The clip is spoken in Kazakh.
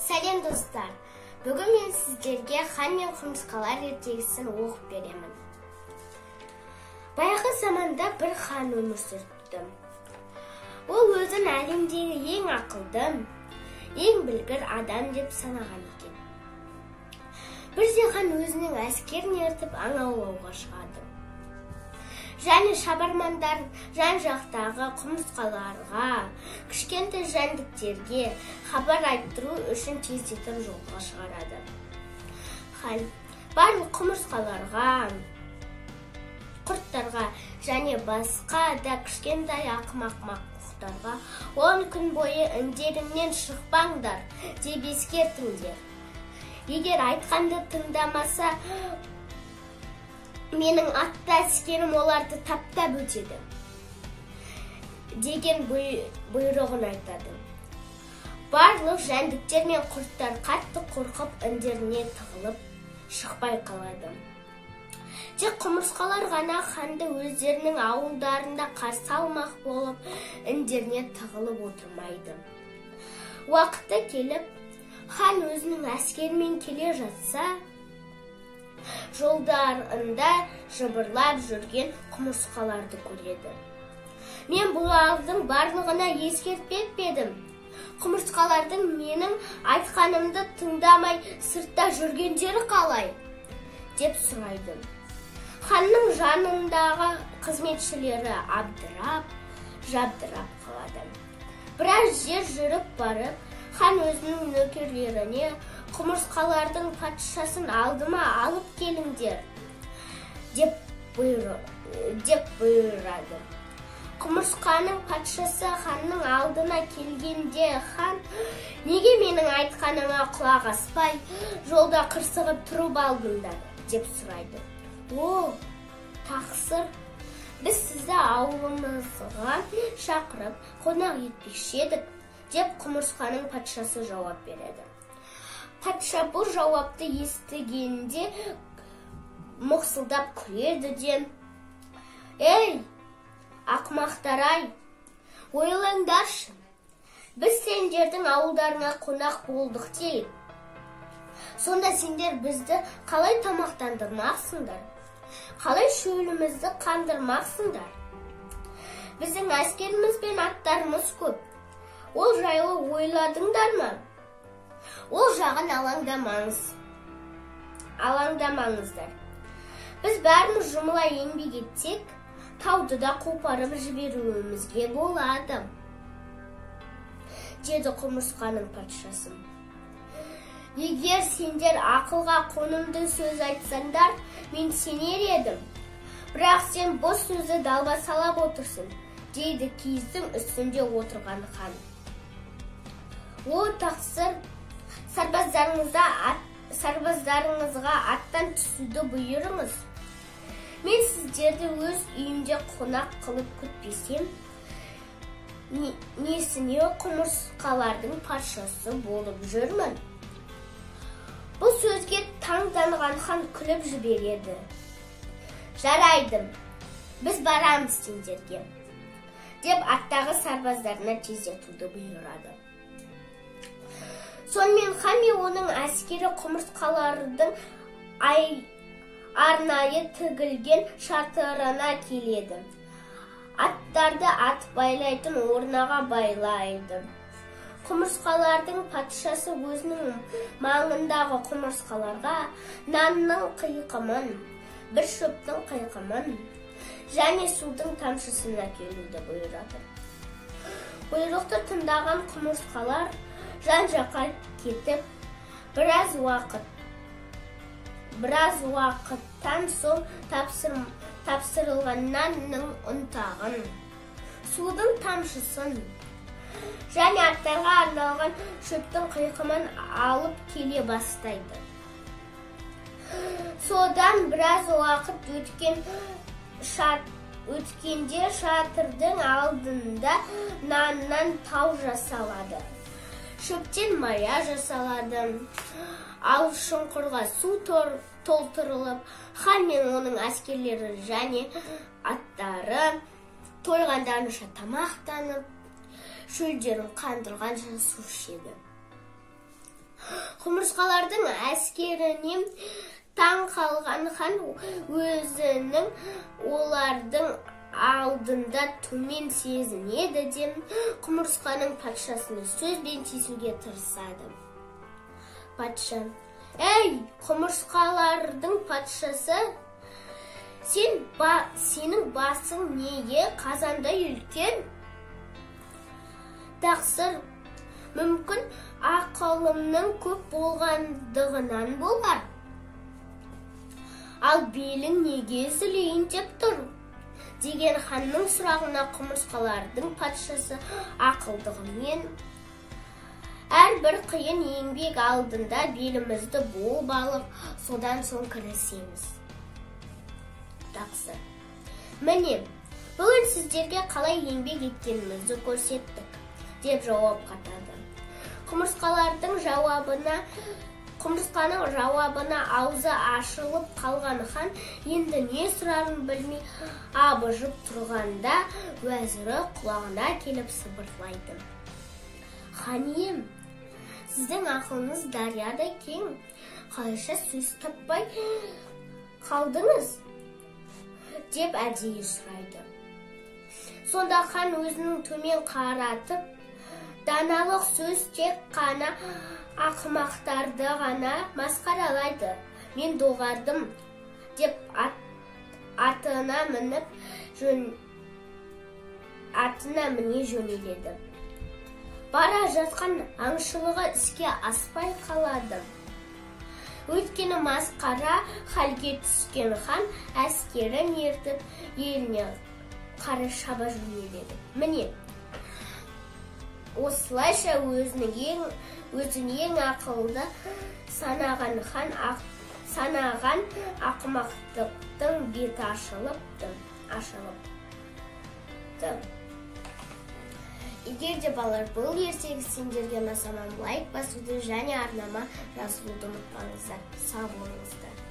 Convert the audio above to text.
Сәлем достар! Бүгін мен сіздерге хан мен құмырсқалар ертегісін оқып беремін. Баяғы заманда бір хан өмір сүріпті. Ол өзін әлемдегі ең ақылды, ең білгір адам деп санаған екен. Бірде хан өзінің әскерін ертіп аң аулауға шығады. Және шабармандар жан-жақтағы құмырсқаларға, кішкентай жәндіктерге хабар айттыру үшін тездетіп жолға шығарады. Хан барлық құмырсқаларға, құрттарға және басқа да кішкентай ақымақ құстарға 10 күн бойы індеріңнен шықпаңдар деп ескертіңдер. Егер айтқанды тыңдамаса, менің атты әскерім оларды таптап өтеді деген бұйрығын айтады. Барлық жәндіктер мен құрттар қатты қорқып індеріне тығылып шықпай қалады. Тек құмырсқалар ғана ханды өздерінің ауылдарында қарсы алмақ болып індеріне тығылып отырмайды. Уақыты келіп, хан өзінің әскерімен келе жатса, жолдарында жыбырлап жүрген құмырсқаларды көреді. Мен бұлардың барлығына ескертпеп пе едім? Құмырсқалардың менің айтқанымды тыңдамай сыртта жүргендері қалай? Деп сұрайды. Ханның жанындағы қызметшілері жабдырап қалады. Біраз жер жүріп барып, хан өзінің нөкерлеріне құмырсқалардың патшасын алдыма алып келіңдер деп бұйырады. Құмырсқаның патшасы ханның алдына келгенде хан, неге менің айтқаныма құлақ аспай, жолда қырсығып тұрып алдыңдар деп сұрайды. О, тақсыр, біз сізді ауылымызға шақырып, қонақ етпекші едік деп құмырсқаның патшасы жауап береді. Патша бұл жауапты естігенде мұқсылдап күледі де: «Ей, ақымақтар-ай, ойлаңдаршы, біз сендердің ауылдарыңа қонақ болдық дейік. Сонда сендер бізді қалай тамақтандырмақсыңдар? Қалай шөлімізді қандырмақсыңдар? Біздің әскеріміз бен аттарымыз көп. Ол жайлы ойладыңдар ма? Ол жағын алаңдамаңыздар. Біз бәріміз жұмыла еңбек етсек, тауды да қопарып жіберуімізге болады», деді құмырсқаның патшасы. «Егер сендер ақылға қонымды сөз айтсаңдар, мен сенер едім. Бірақ сен бос сөзді далбасалап отырсың», дейді киіздің үстінде отырған хан. «О, тақсыр, сарбаздарыңызға аттан түсуді бұйырыңыз. Мен сіздерді өз үйімде қонақ қылып күтпесем, несіне құмырсқалардың патшасы болып жүрмін?» Бұл сөзге таңданған хан күліп жібереді. «Жарайды, біз барамыз сендерге», деп аттағы сарбаздарына тездетуді бұйырады. Сонымен хан мен оның әскері құмырсқалардың арнайы тігілген шатырына келеді. Аттарды ат байлайтын орнаға байлайды. Құмырсқалардың патшасы өзінің маңындағы құмырсқаларға нанның қиқымын, бір шөптің қиқымын және судың тамшысын әкелуді бұйырады. Бұйрықты тыңдаған құмырсқалар жан-жаққа кетіп, біраз уақыттан соң тапсырылған нанның ұнтағын, судың тамшысын және аттарға арналған шөптің қиқымын алып келе бастайды. Содан біраз уақыт өткенде шатырдың алдында наннан тау жасалады. Шөптен мая жасалады. Ал шұңқырға су толтырылып, хан мен оның әскерлері және аттары тойғандарынша тамақтанып, шөлдерін қандырғанша су ішеді. Құмырсқалардың әскеріне таң қалған хан өзінің олардың алдында төмен сезінеді де құмырсқаның патшасына сөзбен тиісуге тырысады. Патша: «Ей, құмырсқалардың патшасы, сенің басың неге қазандай үлкен?» Тақсыр: «Мүмкін ақылымның көп болғандығынан болар. Ал белің неге үзілейін деп тұр?» деген ханның сұрағына құмырсқалардың патшасы ақылдығымен: «Әрбір қиын еңбек алдында белімізді буып алып, содан соң кірісеміз». Тақсыр: «Міне, бүгін сіздерге қалай еңбек еткенімізді көрсеттік», деп жауап қатады. Құмырсқаның жауабына аузы ашылып қалған хан енді не сұрарын білмей абыржып тұрғанда, уәзірі құлағына келіп сыбырлайды: «Хан ием, сіздің ақылыңыз дариядай кең, қалайша сөз таппай қалдыңыз?» деп әдейі сұрайды. Сонда хан өзінің төмен қаратып: «Даналық сөз тек қана ақымақтарды ғана масқаралайды. Мен доғардым», деп атына міне жөнеледі. Бара жатқан аңшылығы іске аспай қалады. Өйткені масқара халге түскен хан әскерін ертіп еліне қарай шаба жөнеледі. Міне, осылайша өзін ең ақылды санаған ақымақтықтың беті ашылыпты. Егер де балалар бұл ертегі сендерге ұнаса, лайк басуды және арнама жазылуды ұмытпаңыздар. Сау болыңыздар.